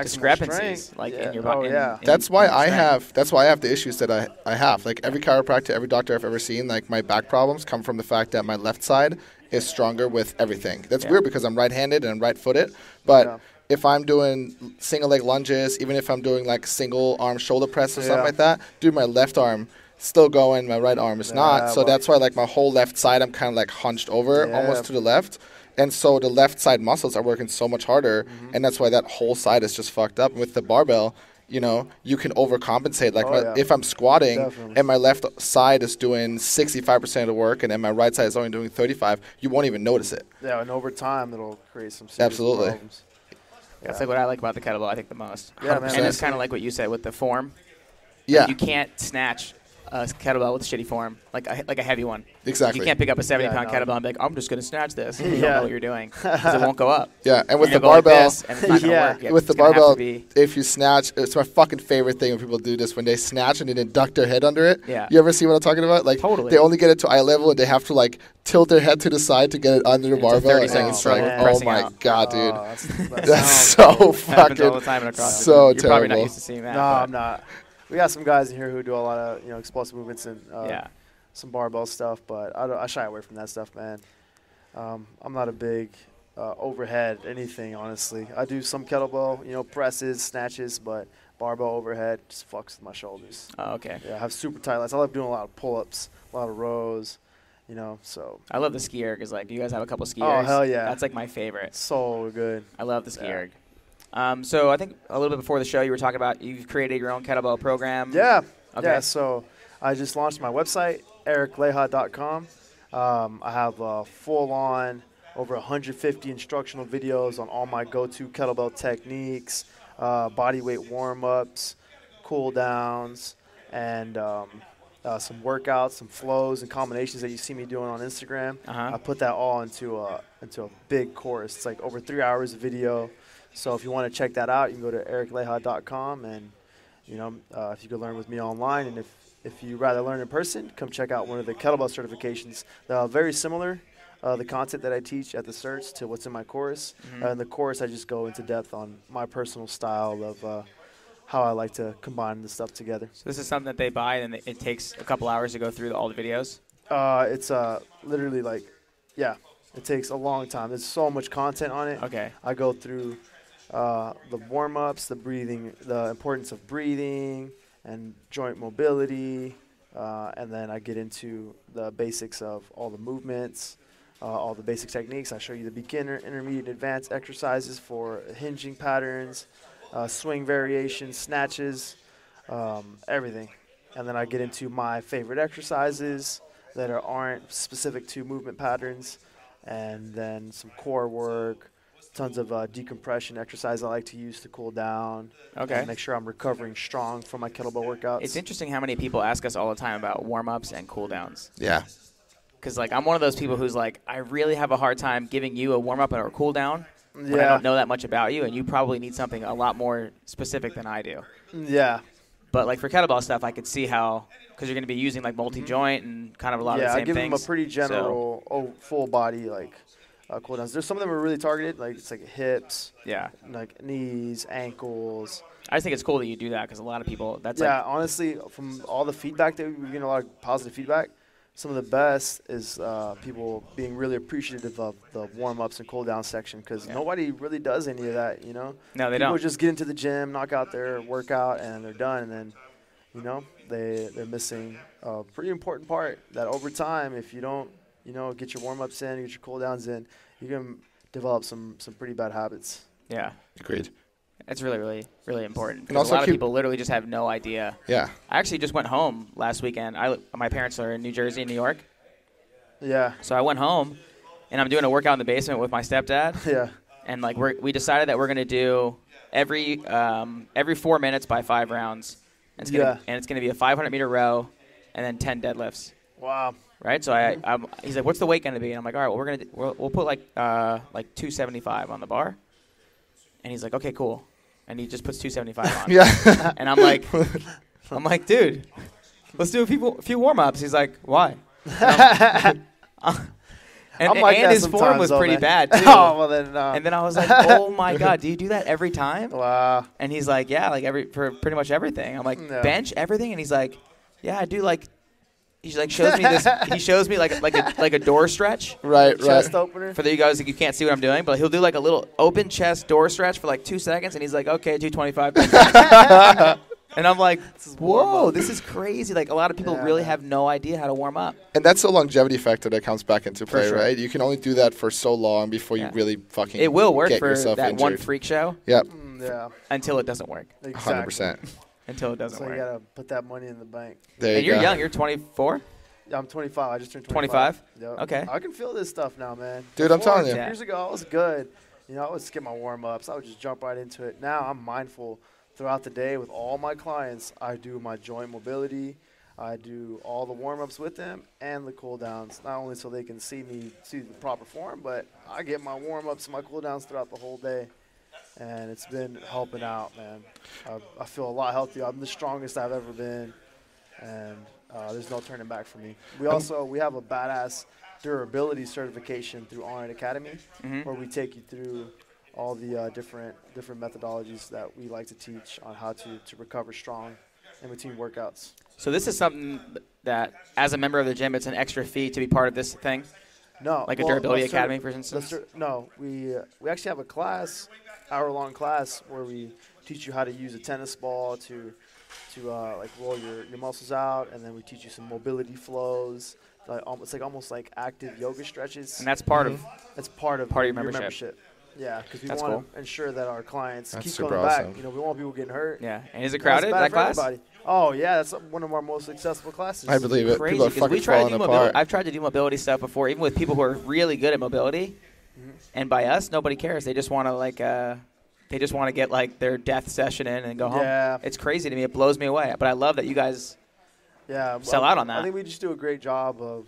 discrepancies in your body. That's why I have the issues that I have. Like every chiropractor, every doctor I've ever seen, like my back problems come from the fact that my left side is stronger with everything. That's weird because I'm right-handed and I'm right-footed, but if I'm doing single leg lunges, even if I'm doing like single arm shoulder press or something like that, dude, my left arm still going, my right arm is not. So that's why like my whole left side, I'm kind of like hunched over almost to the left. And so the left side muscles are working so much harder, and that's why that whole side is just fucked up. And with the barbell, you know, you can overcompensate. Like if I'm squatting and my left side is doing 65% of the work and then my right side is only doing 35%, you won't even notice it. Yeah, and over time it'll create some serious problems. That's like what I like about the kettlebell, I think, the most. Yeah, man. And it's kind of like what you said with the form. Yeah. Like you can't snach a kettlebell with a shitty form, like a heavy one. Exactly. You can't pick up a 70-pound kettlebell and be like, I'm just going to snatch this. You don't know what you're doing because it won't go up. Yeah, and with the barbell, with the barbell, if you snatch, it's my fucking favorite thing when people do this, when they snatch and they then duck their head under it. Yeah. You ever see what I'm talking about? Like, they only get it to eye level and they have to, like, tilt their head to the side to get it under the barbell. 30 seconds straight. Oh, my God, dude. That's so fucking, all the time in a CrossFit. so You're terrible. probably not used to seeing that. No, I'm not. We got some guys in here who do a lot of explosive movements and some barbell stuff, but I shy away from that stuff, man. I'm not a big overhead anything, honestly. I do some kettlebell, presses, snatches, but barbell overhead just fucks with my shoulders. Oh, okay. Yeah, I have super tight lats. I love doing a lot of pull-ups, a lot of rows, so. I love the ski erg. Is like, do you guys have a couple ski ergs? Oh, hell yeah. That's like my favorite. So good. I love the ski erg. So I think a little bit before the show, you were talking about you've created your own kettlebell program. Yeah. Okay. Yeah, so I just launched my website, ericleija.com. I have full-on over 150 instructional videos on all my go-to kettlebell techniques, body weight warm-ups, cool-downs, and some workouts, some flows and combinations that you see me doing on Instagram. I put that all into a big course. It's like over 3 hours of video. So if you want to check that out, you can go to ericleija.com, and if you could learn with me online, and if you rather learn in person, come check out one of the kettlebell certifications. Very similar, the content that I teach at the certs to what's in my course. In the course, I just go into depth on my personal style of how I like to combine the stuff together. So this is something that they buy, and it takes a couple hours to go through all the videos? It's literally it takes a long time. There's so much content on it. Okay. I go through the warm-ups, the breathing, the importance of breathing and joint mobility, and then I get into the basics of all the movements, all the basic techniques. I show you the beginner, intermediate, advanced exercises for hinging patterns, swing variations, snatches, everything. And then I get into my favorite exercises that aren't specific to movement patterns, and then some core work, tons of decompression exercise I like to use to cool down. Okay. And make sure I'm recovering strong from my kettlebell workouts. It's interesting how many people ask us all the time about warm-ups and cool-downs. Yeah. Because, I'm one of those people who's like, I really have a hard time giving you a warm-up or a cool-down when I don't know that much about you, and you probably need something a lot more specific than I do. Yeah. But, for kettlebell stuff, I could see how, because you're going to be using, multi-joint and kind of a lot of the same things. Yeah, I give them a pretty general, full-body, cool downs. There's some of them are really targeted, it's hips, knees, ankles. I just think it's cool that you do that because a lot of people, honestly, from all the feedback that we're getting, a lot of positive feedback. Some of the best is people being really appreciative of the warm-ups and cool-down section because nobody really does any of that, No, they don't. People just get into the gym, knock out their workout, and they're done. And then, they're missing a pretty important part that over time, if you don't, get your warm-ups in, get your cool-downs in, you can develop some pretty bad habits. Yeah. Agreed. It's really, really, really important. And a also lot of people literally just have no idea. Yeah. I actually just went home last weekend. My parents are in New Jersey and New York. Yeah. So I went home, and I'm doing a workout in the basement with my stepdad. Yeah. And we decided that we're going to do every 4 minutes by 5 rounds. And it's gonna be a 500-meter row, and then 10 deadlifts. Wow. Right. So he's like, "What's the weight gonna be?" And I'm like, "All right, well, we'll put like 275 on the bar." And he's like, "Okay, cool." And he just puts 275 on. Yeah. And I'm like, "Dude, let's do a few warm-ups." He's like, "Why?" And his form was pretty bad too. Oh, well then. And then I was like, "Oh my God, do you do that every time?" Wow. And he's like, "Yeah, like for pretty much everything." I'm like, No. "Bench everything?" And he's like, "Yeah, I do like." He's like shows me this. He shows me like a door stretch. Right. Chest opener. For you guys, you can't see what I'm doing, but he'll do like a little open chest door stretch for like 2 seconds, and he's like, "Okay, 225." And I'm like, "Whoa, this is crazy!" Like a lot of people really have no idea how to warm up. And that's the longevity factor that comes back into play, sure. right? You can only do that for so long before you really fucking. It will work get for yourself that injured. one freak show. Yep. Yeah. Until it doesn't work. Exactly. 100%. Until it doesn't So work. you gotta put that money in the bank. There And you you're go. young. You're 24. Yeah, I'm 25. I just turned 25? Yep. Okay. I can feel this stuff now, man. Dude, I'm telling you. 2 years ago, I was good. You know, I would skip my warm-ups. I would just jump right into it. Now I'm mindful throughout the day with all my clients. I do my joint mobility. I do all the warm-ups with them and the cool-downs, not only so they can see the proper form, but I get my warm-ups and my cool-downs throughout the whole day. And it's been helping out, man. I feel a lot healthier. I'm the strongest I've ever been, and there's no turning back for me. We have a badass durability certification through Onnit Academy, where we take you through all the different methodologies that we like to teach on how to recover strong in between workouts. So this is something that, as a member of the gym, it's an extra fee to be part of this thing? No. Like a durability academy, for instance? No. We actually have a class, hour-long class, where we teach you how to use a tennis ball to like roll your muscles out, and then we teach you some mobility flows. It's almost like active yoga stretches. And that's part of your membership. Yeah, because we That's want cool. to ensure that our clients keep super coming awesome. back. You know, we want people getting hurt. Yeah. And is it crowded, That's bad that for class? everybody. Oh, yeah, that's one of our most successful classes. I believe it. Crazy, People are 'cause fucking falling apart. I've tried to do mobility stuff before, even with people who are really good at mobility. And by us, nobody cares. They just want to get like their death session in and go home. Yeah. It's crazy to me. It blows me away. But I love that you guys sell out on that. I think we just do a great job of,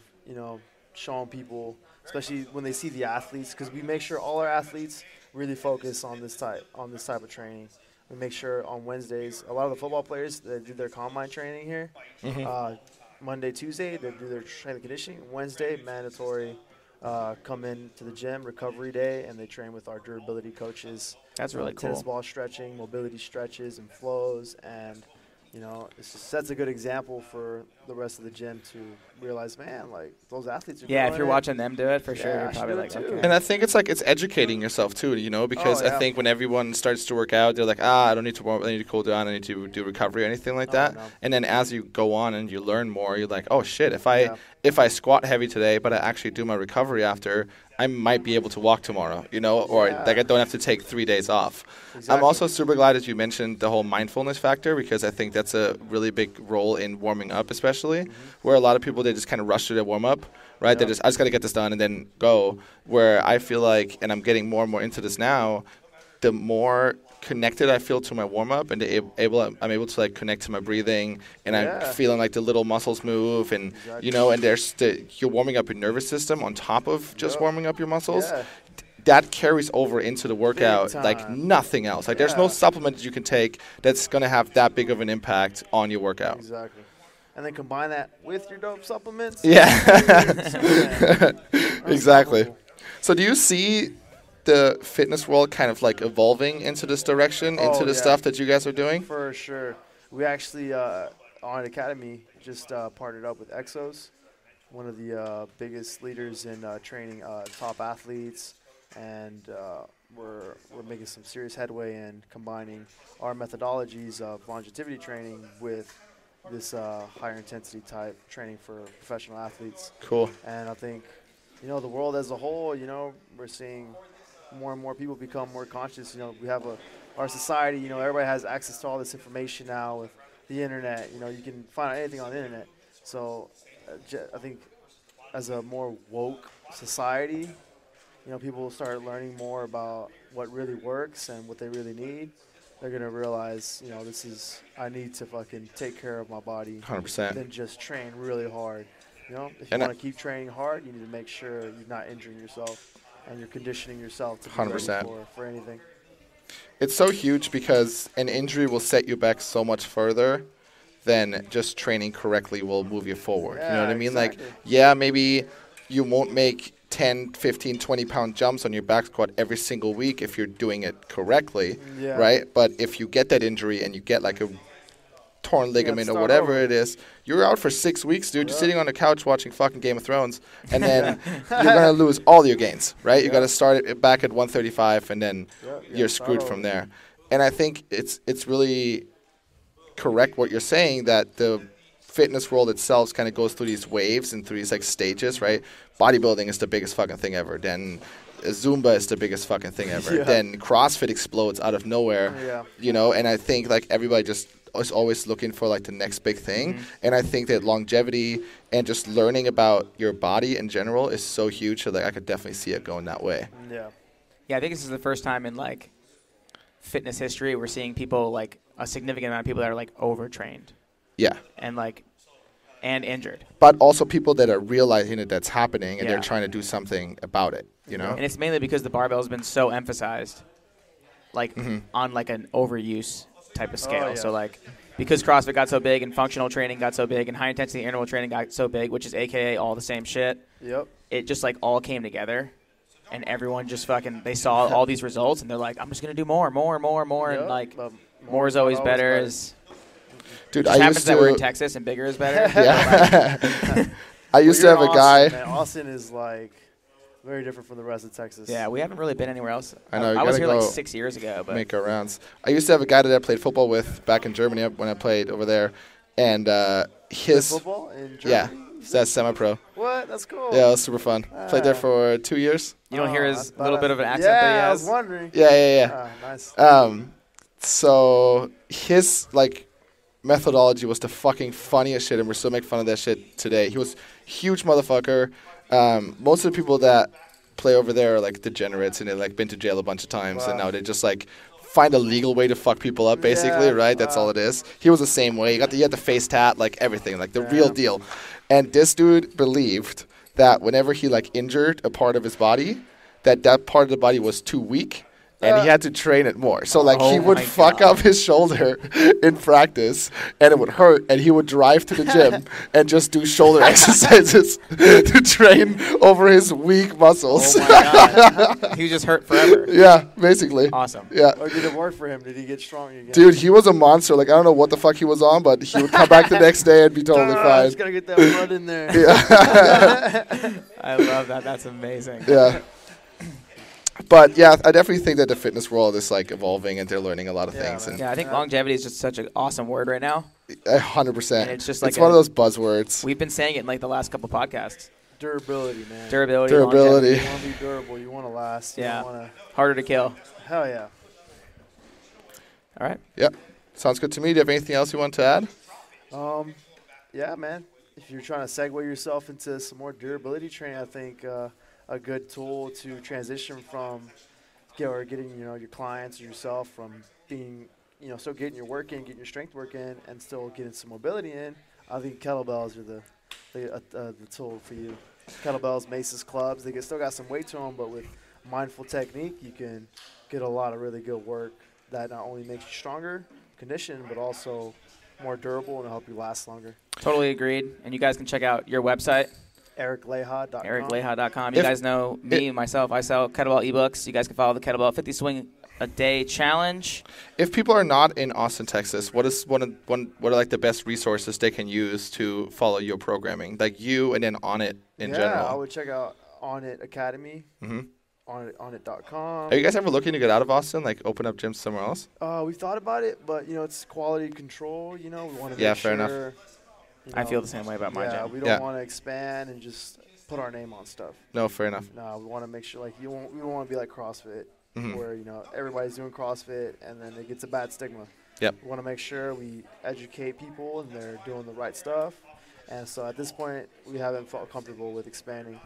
showing people, especially when they see the athletes, because we make sure all our athletes really focus on this type of training. We make sure on Wednesdays, a lot of the football players, they do their combine training here. Monday, Tuesday, they do their strength and conditioning. Wednesday, mandatory, come in to the gym, recovery day, and they train with our durability coaches. That's really cool. Tennis ball stretching, mobility stretches and flows, and it just sets a good example for the rest of the gym to realize, man, like those athletes are Yeah, doing if you're it. watching them do it, for sure, Yeah, you're I should probably do like, it too. okay. And I think it's educating yourself too, because Oh, yeah. I think when everyone starts to work out, they're like, I don't need to warm up, I need to cool down, I need to do recovery or anything like that. No. And then as you go on and you learn more, you're like, oh shit, if I squat heavy today, but I actually do my recovery after, I might be able to walk tomorrow, or like I don't have to take 3 days off. Exactly. I'm also super glad that you mentioned the whole mindfulness factor, because I think that's a really big role in warming up, especially where a lot of people, they just kind of rush through their warm up, right? They I just got to get this done and then go. Where I feel like, and I'm getting more and more into this now, the more connected I feel to my warm up, and I'm able to like connect to my breathing, and I'm feeling like the little muscles move, and and there's you're warming up your nervous system on top of just warming up your muscles. Yeah. That carries over into the workout Big like time. nothing else. Like there's no supplement that you can take that's going to have that big of an impact on your workout. Exactly. And then combine that with your dope supplements. Yeah. Man. Exactly. So do you see the fitness world kind of like evolving into this direction, into the stuff that you guys are doing? For sure. We actually, Onnit Academy, just partnered up with Exos, one of the biggest leaders in training top athletes, and we're making some serious headway in combining our methodologies of longevity training with this higher intensity type training for professional athletes. Cool. And I think, the world as a whole, we're seeing more and more people become more conscious. We have our society, everybody has access to all this information now with the internet. You can find out anything on the internet. So I think as a more woke society, people will start learning more about what really works and what they really need. they're gonna realize, I need to fucking take care of my body 100%. than just train really hard. If you And want to keep training hard, you need to make sure you're not injuring yourself and you're conditioning yourself to be 100%. ready for anything. It's so huge because an injury will set you back so much further than just training correctly will move you forward. You know what I mean? Exactly. Like, yeah, maybe you won't make 10, 15, 20-pound jumps on your back squat every single week if you're doing it correctly, right? But if you get that injury and you get like a torn ligament or whatever it is, you're out for 6 weeks, dude. You're sitting on the couch watching fucking Game of Thrones, and then you're going to lose all your gains, right? You got to start it back at 135, and then you're screwed from there. And I think it's really correct what you're saying, that the fitness world itself kind of goes through these waves and through these like stages, right? Bodybuilding is the biggest fucking thing ever. Then Zumba is the biggest fucking thing ever. Then CrossFit explodes out of nowhere, and I think like everybody just is always looking for like the next big thing. And I think that longevity and just learning about your body in general is so huge. So like I could definitely see it going that way. Yeah, I think this is the first time in like fitness history we're seeing people, like a significant amount of people that are like overtrained. Yeah. And injured. But also people that are realizing that that's happening and they're trying to do something about it, And it's mainly because the barbell has been so emphasized, like on like an overuse type of scale. So like because CrossFit got so big and functional training got so big and high intensity interval training got so big, which is a.k.a. all the same shit. It just like all came together. And everyone just fucking, they saw all these results and they're like, I'm just going to do more. And like, more is always better. Dude, I used to. That we're in Texas and bigger is better. I used to have a guy. Man. Austin is like very different from the rest of Texas. Yeah, we haven't really been anywhere else. I know. I was here like 6 years ago. But make our rounds. I used to have a guy that I played football with back in Germany when I played over there. And his. Football in Germany? Yeah. That's semi-pro. What? That's cool. Yeah, it was super fun. Played there for 2 years. You don't hear his little bit of an accent that he has? I was wondering. Yeah. Nice. So his like methodology was the fucking funniest shit, and we still make fun of that shit today. He was a huge motherfucker. Most of the people that play over there are like degenerates, and they've like been to jail a bunch of times, and now they just like find a legal way to fuck people up, basically, right? That's all it is. He was the same way. He had the face tat, like everything, like the real deal. And this dude believed that whenever he like injured a part of his body, that part of the body was too weak, and he had to train it more. So like he would fuck up his shoulder in practice, and it would hurt, and he would drive to the gym and just do shoulder exercises to train over his weak muscles. Oh my God. He was just hurt forever. Yeah, basically. Awesome. Yeah. Or did it work for him? Did he get strong again? Dude, he was a monster. Like, I don't know what the fuck he was on, but he would come back the next day and be totally fine. Just gotta get that blood in there. Yeah. I love that. That's amazing. Yeah. But yeah, I definitely think that the fitness world is like evolving and they're learning a lot of things. And I think longevity is just such an awesome word right now. 100%. And it's just like one of those buzzwords. We've been saying it in like the last couple podcasts. Durability, man. Durability. You want to be durable. You want to last. Harder to kill. Hell yeah. All right. Yep. Sounds good to me. Do you have anything else you want to add? Yeah, man. If you're trying to segue yourself into some more durability training, I think a good tool to transition from getting your clients or yourself from being still getting your work in, getting your strength work in, and still getting some mobility in. I think kettlebells are the tool for you. Kettlebells, maces, clubs, they still got some weight to them, but with mindful technique, you can get a lot of really good work that not only makes you stronger, conditioned, but also more durable and help you last longer. Totally agreed. And you guys can check out your website. EricLeija.com. EricLeija.com. You guys know myself. I sell kettlebell ebooks. You guys can follow the Kettlebell 50 Swing a Day Challenge. If people are not in Austin, Texas, what are like the best resources they can use to follow your programming? Like you and then Onnit in general. Yeah, I would check out Onnit Academy. Onnit.com. Are you guys ever looking to get out of Austin, like open up gyms somewhere else? We've thought about it, but it's quality control. We want to make fair enough. I feel the same way about my gym. We don't want to expand and just put our name on stuff. No, fair enough. No, we want to make sure we don't want to be like CrossFit, where everybody's doing CrossFit and then it gets a bad stigma. Yep. We want to make sure we educate people and they're doing the right stuff. And so at this point, we haven't felt comfortable with expanding.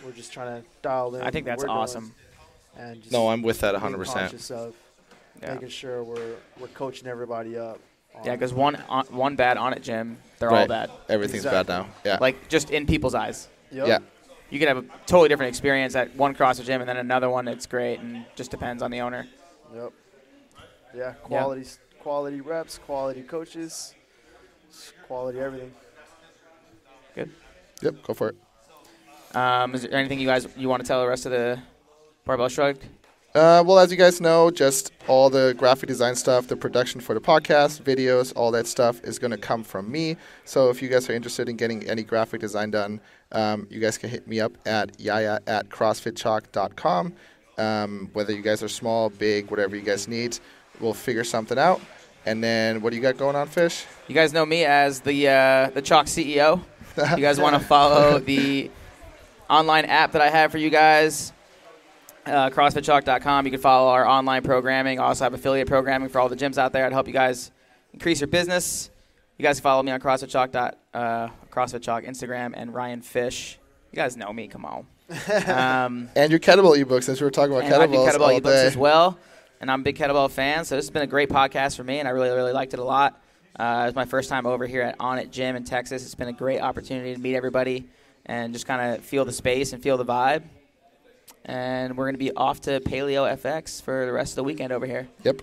We're just trying to dial in. I think that's awesome. And just I'm with that 100%. conscious of making sure we're coaching everybody up. Yeah, because one bad Onnit gym, they're all bad. Everything's bad now. Yeah. Like, just in people's eyes. Yep. Yeah. You could have a totally different experience at one CrossFit gym and then another one that's great, and just depends on the owner. Yep. Yeah, quality reps, quality coaches, quality everything. Good. Yep, go for it. Is there anything you want to tell the rest of the Barbell Shrugged? Well, as you guys know, just all the graphic design stuff, the production for the podcast, videos, all that stuff is going to come from me. So if you guys are interested in getting any graphic design done, you guys can hit me up at yaya@crossfitchalk.com. Whether you guys are small, big, whatever you guys need, we'll figure something out. And then what do you got going on, Fish? You guys know me as the Chalk CEO. You guys want to follow the online app that I have for you guys, CrossFitChalk.com. You can follow our online programming. I also have affiliate programming for all the gyms out there. I'd help you guys increase your business. You guys can follow me on CrossFit Chalk Instagram, and Ryan Fish. You guys know me. Come on. And your kettlebell ebooks, since we were talking about kettlebells I do kettlebell all ebooks day. as well, and I'm a big kettlebell fan. So this has been a great podcast for me, and I really, really liked it a lot. It was my first time over here at Onnit Gym in Texas. It's been a great opportunity to meet everybody and just kind of feel the space and feel the vibe. And we're going to be off to Paleo FX for the rest of the weekend over here. Yep.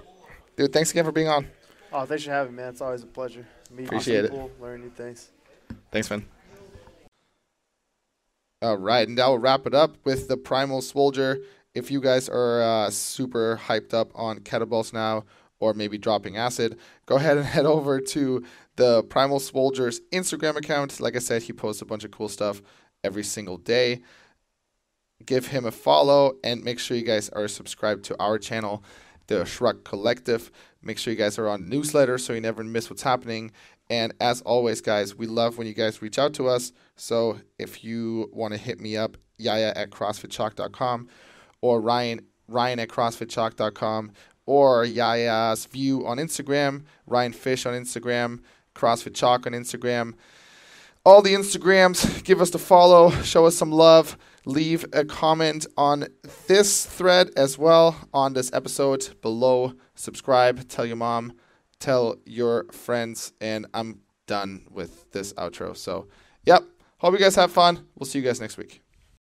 Dude, thanks again for being on. Oh, thanks for having me, man. It's always a pleasure. Meet Appreciate people, learn new things. Thanks, man. All right, and now we'll wrap it up with the Primal Swoldier. If you guys are super hyped up on kettlebells now, or maybe dropping acid, go ahead and head over to the Primal Swoldier's Instagram account. Like I said, he posts a bunch of cool stuff every single day. Give him a follow, and make sure you guys are subscribed to our channel, the Shrugged Collective. Make sure you guys are on newsletter so you never miss what's happening. And as always, guys, we love when you guys reach out to us. So if you want to hit me up, yaya@crossfitchalk.com, or Ryan at crossfitchalk.com, or Yaya's View on Instagram, Ryan Fish on Instagram, CrossFit Chalk on Instagram. All the Instagrams, give us the follow, show us some love, leave a comment on this thread as well on this episode below. Subscribe, tell your mom, tell your friends, and I'm done with this outro. So, yep, hope you guys have fun. We'll see you guys next week.